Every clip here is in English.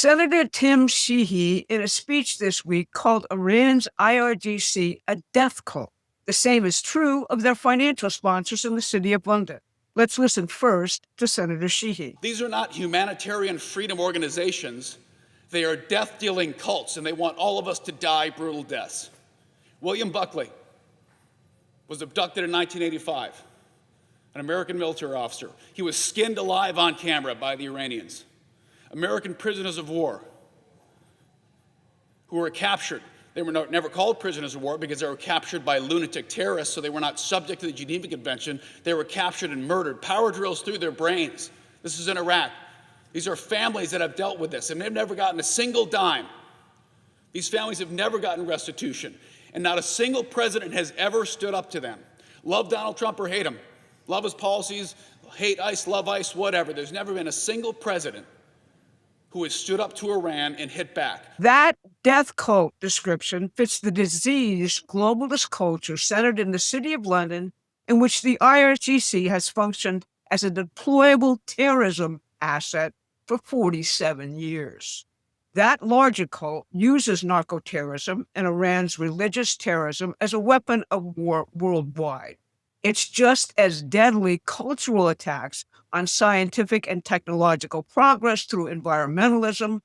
Senator Tim Sheehy, in a speech this week, called Iran's IRGC a death cult. The same is true of their financial sponsors in the City of London. Let's listen first to Senator Sheehy. These are not humanitarian freedom organizations. They are death-dealing cults, and they want all of us to die brutal deaths. William Buckley was abducted in 1985, an American military officer. He was skinned alive on camera by the Iranians. American prisoners of war who were captured. They were never called prisoners of war because they were captured by lunatic terrorists, so they were not subject to the Geneva Convention. They were captured and murdered, power drills through their brains. This is in Iraq. These are families that have dealt with this, and they've never gotten a single dime. These families have never gotten restitution, and not a single president has ever stood up to them. Love Donald Trump or hate him. Love his policies, hate ICE, love ICE, whatever. There's never been a single president who has stood up to Iran and hit back. That death cult description fits the diseased globalist culture centered in the City of London, in which the IRGC has functioned as a deployable terrorism asset for 47 years. That larger cult uses narco-terrorism and Iran's religious terrorism as a weapon of war worldwide. It's just as deadly cultural attacks on scientific and technological progress through environmentalism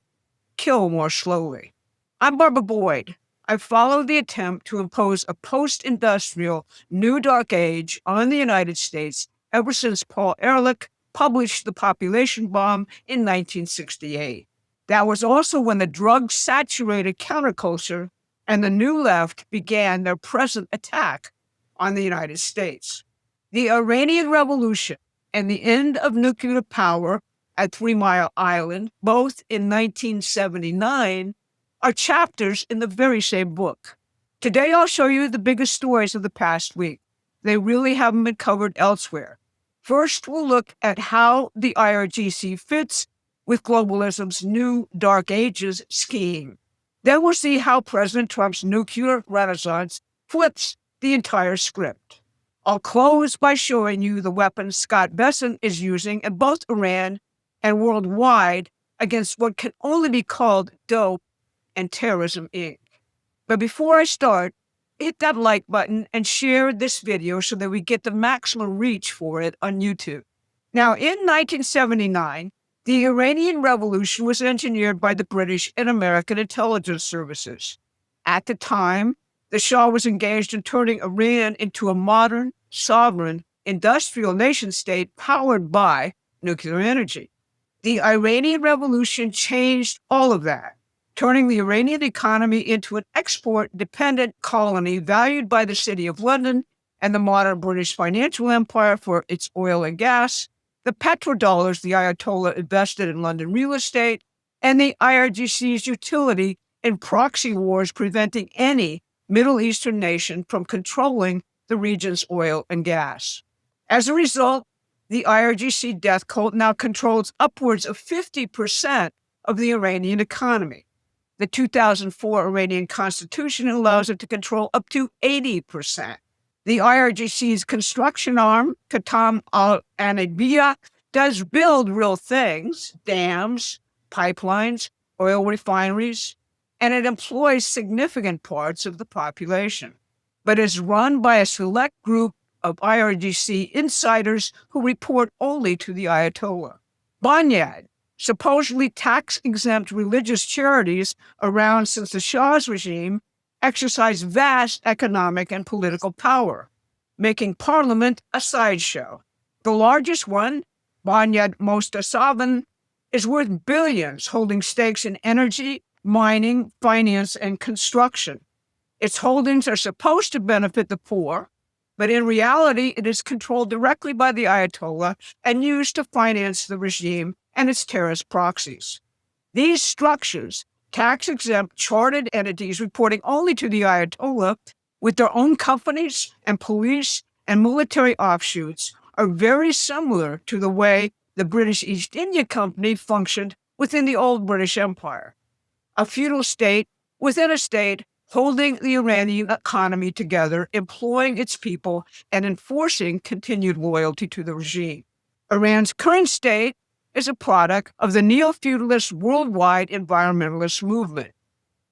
kill more slowly. I'm Barbara Boyd. I followed the attempt to impose a post-industrial new dark age on the United States ever since Paul Ehrlich published The Population Bomb in 1968. That was also when the drug-saturated counterculture and the New Left began their present attack on the United States. The Iranian Revolution and the end of nuclear power at 3 Mile Island, both in 1979, are chapters in the very same book. Today, I'll show you the biggest stories of the past week. They really haven't been covered elsewhere. First, we'll look at how the IRGC fits with globalism's new Dark Ages scheme. Then we'll see how President Trump's nuclear renaissance flips the entire script. I'll close by showing you the weapons Scott Bessent is using in both Iran and worldwide against what can only be called dope and terrorism, Inc. But before I start, hit that like button and share this video so that we get the maximum reach for it on YouTube. Now, in 1979, the Iranian Revolution was engineered by the British and American intelligence services. At the time, the Shah was engaged in turning Iran into a modern, sovereign, industrial nation-state powered by nuclear energy. The Iranian Revolution changed all of that, turning the Iranian economy into an export-dependent colony valued by the City of London and the modern British financial empire for its oil and gas, the petrodollars the Ayatollah invested in London real estate, and the IRGC's utility in proxy wars preventing any Middle Eastern nation from controlling the region's oil and gas. As a result, the IRGC death cult now controls upwards of 50% of the Iranian economy. The 2004 Iranian constitution allows it to control up to 80%. The IRGC's construction arm, Qatam al-Anabiyya, does build real things, dams, pipelines, oil refineries, and it employs significant parts of the population, but is run by a select group of IRGC insiders who report only to the Ayatollah. Banyad, supposedly tax-exempt religious charities around since the Shah's regime, exercise vast economic and political power, making parliament a sideshow. The largest one, Banyad Mostasavan, is worth billions, holding stakes in energy, mining, finance, and construction. Its holdings are supposed to benefit the poor, but in reality, it is controlled directly by the Ayatollah and used to finance the regime and its terrorist proxies. These structures, tax-exempt chartered entities reporting only to the Ayatollah, with their own companies and police and military offshoots, are very similar to the way the British East India Company functioned within the old British Empire. A feudal state within a state holding the Iranian economy together, employing its people, and enforcing continued loyalty to the regime. Iran's current state is a product of the neo-feudalist worldwide environmentalist movement.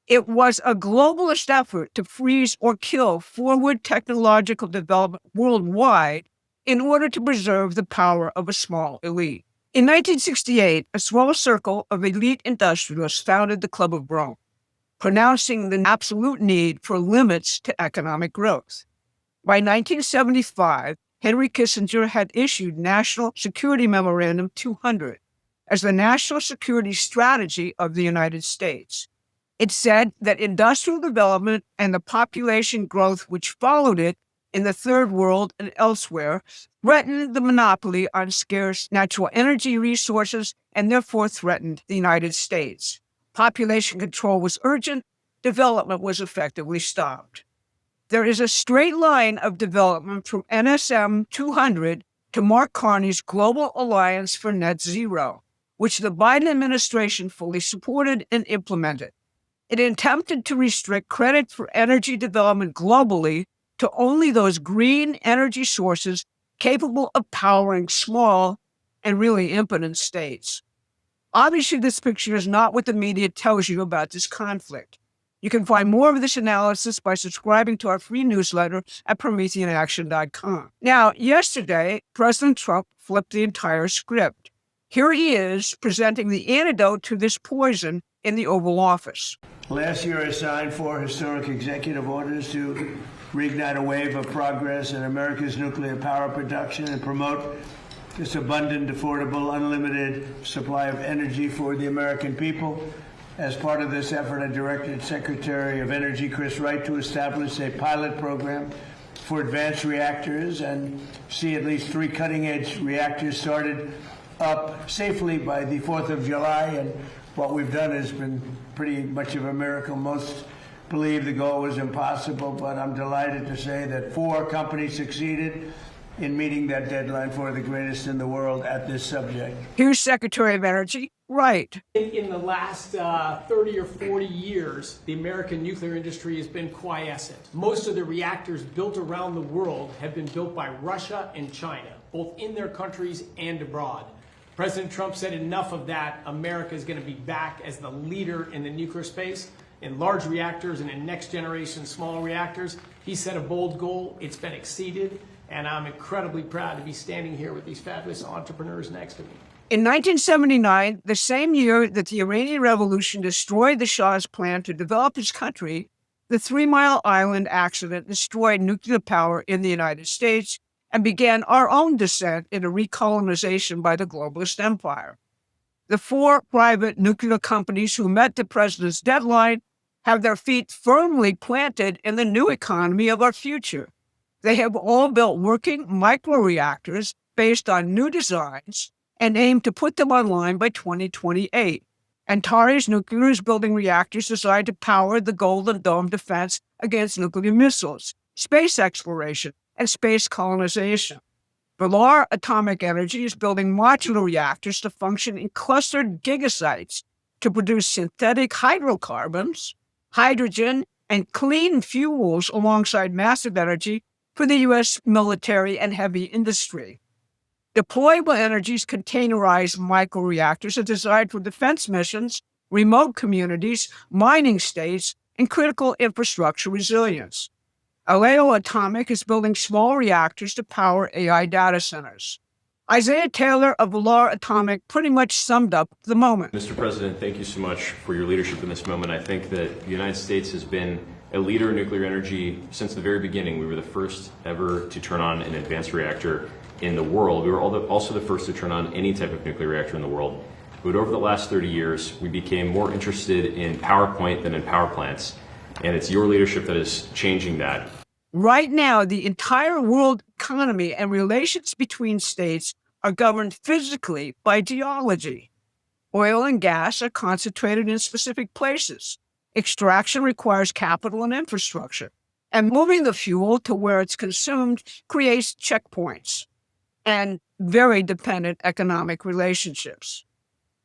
It was a globalist effort to freeze or kill forward technological development worldwide in order to preserve the power of a small elite. In 1968, a small circle of elite industrialists founded the Club of Rome, pronouncing the absolute need for limits to economic growth. By 1975, Henry Kissinger had issued National Security Memorandum 200 as the national security strategy of the United States. It said that industrial development and the population growth which followed it in the Third World and elsewhere threatened the monopoly on scarce natural energy resources and therefore threatened the United States. Population control was urgent, development was effectively stopped. There is a straight line of development from NSM 200 to Mark Carney's Global Alliance for Net Zero, which the Biden administration fully supported and implemented. It attempted to restrict credit for energy development globally to only those green energy sources capable of powering small and really impotent states. Obviously, this picture is not what the media tells you about this conflict. You can find more of this analysis by subscribing to our free newsletter at PrometheanAction.com. Now, yesterday, President Trump flipped the entire script. Here he is presenting the antidote to this poison in the Oval Office. Last year, I signed 4 historic executive orders to reignite a wave of progress in America's nuclear power production and promote this abundant, affordable, unlimited supply of energy for the American people. As part of this effort, I directed Secretary of Energy Chris Wright to establish a pilot program for advanced reactors and see at least 3 cutting-edge reactors started up safely by the 4th of July. And what we've done has been pretty much of a miracle. Most believe the goal was impossible, but I'm delighted to say that 4 companies succeeded in meeting that deadline for the greatest in the world at this subject. Here's Secretary of Energy Wright. In the last 30 or 40 years, the American nuclear industry has been quiescent. Most of the reactors built around the world have been built by Russia and China, both in their countries and abroad. President Trump said enough of that. America is going to be back as the leader in the nuclear space, in large reactors and in next generation small reactors. He set a bold goal. It's been exceeded. And I'm incredibly proud to be standing here with these fabulous entrepreneurs next to me. In 1979, the same year that the Iranian Revolution destroyed the Shah's plan to develop his country, the 3 Mile Island accident destroyed nuclear power in the United States and began our own descent into recolonization by the globalist empire. The 4 private nuclear companies who met the president's deadline have their feet firmly planted in the new economy of our future. They have all built working microreactors based on new designs and aim to put them online by 2028. Antares Nuclear is building reactors designed to power the Golden Dome defense against nuclear missiles, space exploration, and space colonization. Velar Atomic Energy is building modular reactors to function in clustered gigasites to produce synthetic hydrocarbons, hydrogen, and clean fuels alongside massive energy for the U.S. military and heavy industry. Deployable Energy's containerized microreactors are designed for defense missions, remote communities, mining states, and critical infrastructure resilience. Aleo Atomic is building small reactors to power AI data centers. Isaiah Taylor of Velar Atomic pretty much summed up the moment. Mr. President, thank you so much for your leadership in this moment. I think that the United States has been a leader in nuclear energy since the very beginning. We were the first ever to turn on an advanced reactor in the world. We were also the first to turn on any type of nuclear reactor in the world. But over the last 30 years, we became more interested in PowerPoint than in power plants. And it's your leadership that is changing that. Right now, the entire world economy and relations between states are governed physically by geology. Oil and gas are concentrated in specific places. Extraction requires capital and infrastructure. And moving the fuel to where it's consumed creates checkpoints and very dependent economic relationships.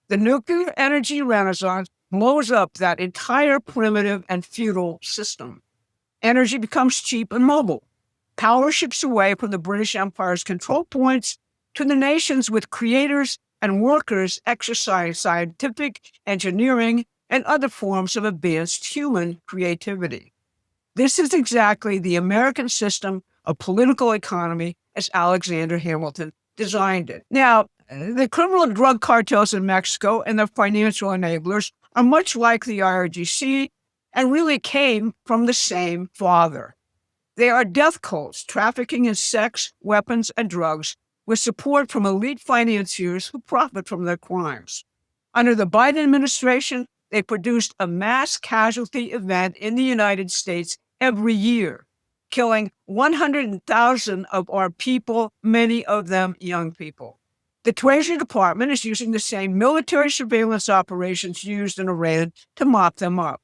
The nuclear energy renaissance blows up that entire primitive and feudal system. Energy becomes cheap and mobile. Power shifts away from the British Empire's control points to the nations with creators and workers exercise scientific, engineering, and other forms of advanced human creativity. This is exactly the American system of political economy as Alexander Hamilton designed it. Now, the criminal drug cartels in Mexico and their financial enablers are much like the IRGC and really came from the same father. They are death cults trafficking in sex, weapons, and drugs with support from elite financiers who profit from their crimes. Under the Biden administration, they produced a mass casualty event in the United States every year, killing 100,000 of our people, many of them young people. The Treasury Department is using the same military surveillance operations used in Iran to mop them up.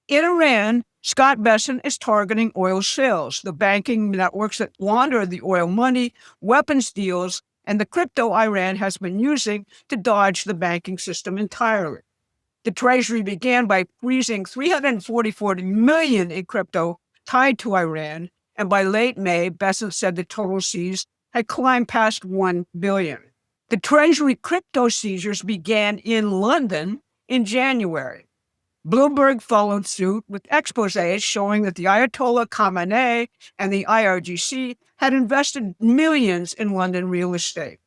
In Iran, Scott Bessent is targeting oil sales, the banking networks that launder the oil money, weapons deals, and the crypto Iran has been using to dodge the banking system entirely. The Treasury began by freezing $344 million in crypto tied to Iran, and by late May, Bessent said the total seized had climbed past $1 billion. The Treasury crypto seizures began in London in January. Bloomberg followed suit with exposés showing that the Ayatollah Khamenei and the IRGC had invested millions in London real estate.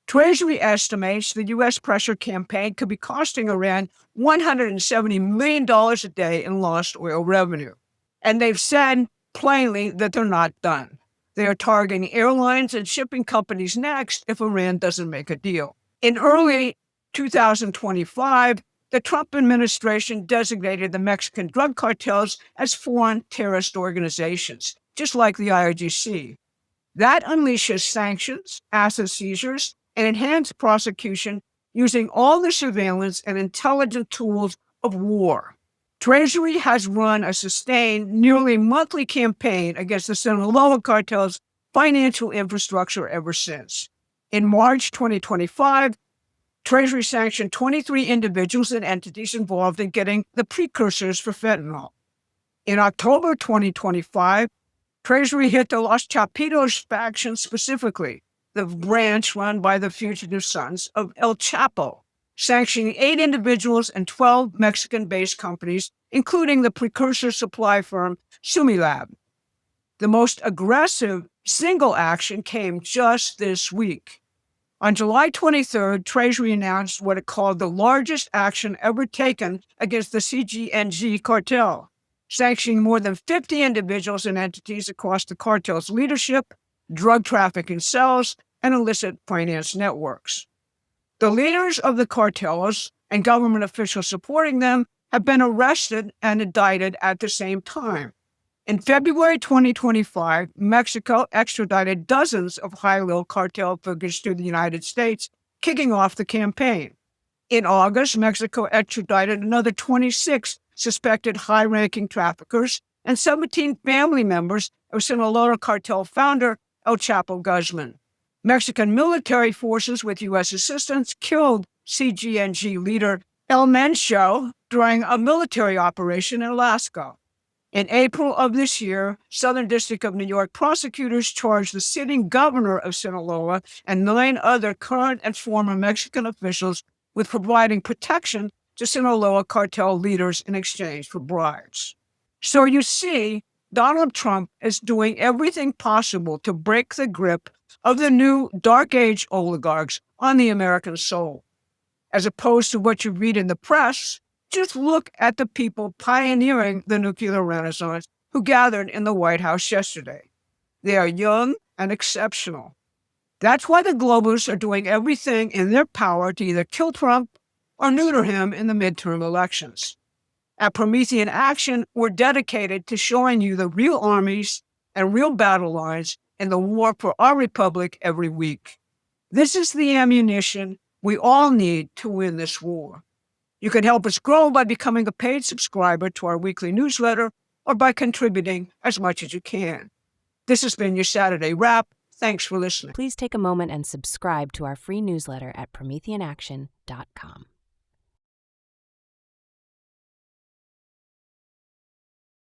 Treasury estimates the U.S. pressure campaign could be costing Iran $170 million a day in lost oil revenue. And they've said plainly that they're not done. They are targeting airlines and shipping companies next if Iran doesn't make a deal. In early 2025, the Trump administration designated the Mexican drug cartels as foreign terrorist organizations, just like the IRGC. That unleashes sanctions, asset seizures, and enhanced prosecution using all the surveillance and intelligence tools of war. Treasury has run a sustained, nearly monthly campaign against the Sinaloa cartel's financial infrastructure ever since. In March 2025, Treasury sanctioned 23 individuals and entities involved in getting the precursors for fentanyl. In October 2025, Treasury hit the Los Chapitos faction specifically, the branch run by the fugitive sons of El Chapo, sanctioning 8 individuals and 12 Mexican-based companies, including the precursor supply firm Sumilab. The most aggressive single action came just this week. On July 23rd, Treasury announced what it called the largest action ever taken against the CGNG cartel, sanctioning more than 50 individuals and entities across the cartel's leadership, drug trafficking cells, and illicit finance networks. The leaders of the cartels and government officials supporting them have been arrested and indicted at the same time. In February 2025, Mexico extradited dozens of high-level cartel figures to the United States, kicking off the campaign. In August, Mexico extradited another 26 suspected high-ranking traffickers and 17 family members of Sinaloa cartel founder El Chapo Guzman. Mexican military forces with U.S. assistance killed CGNG leader El Mencho during a military operation in Alaska. In April of this year, Southern District of New York prosecutors charged the sitting governor of Sinaloa and 9 other current and former Mexican officials with providing protection to Sinaloa cartel leaders in exchange for bribes. So you see, Donald Trump is doing everything possible to break the grip of the new dark age oligarchs on the American soul. As opposed to what you read in the press, just look at the people pioneering the nuclear renaissance who gathered in the White House yesterday. They are young and exceptional. That's why the globalists are doing everything in their power to either kill Trump or neuter him in the midterm elections. At Promethean Action, we're dedicated to showing you the real armies and real battle lines in the war for our republic every week. This is the ammunition we all need to win this war. You can help us grow by becoming a paid subscriber to our weekly newsletter or by contributing as much as you can. This has been your Saturday Wrap. Thanks for listening. Please take a moment and subscribe to our free newsletter at prometheanaction.com.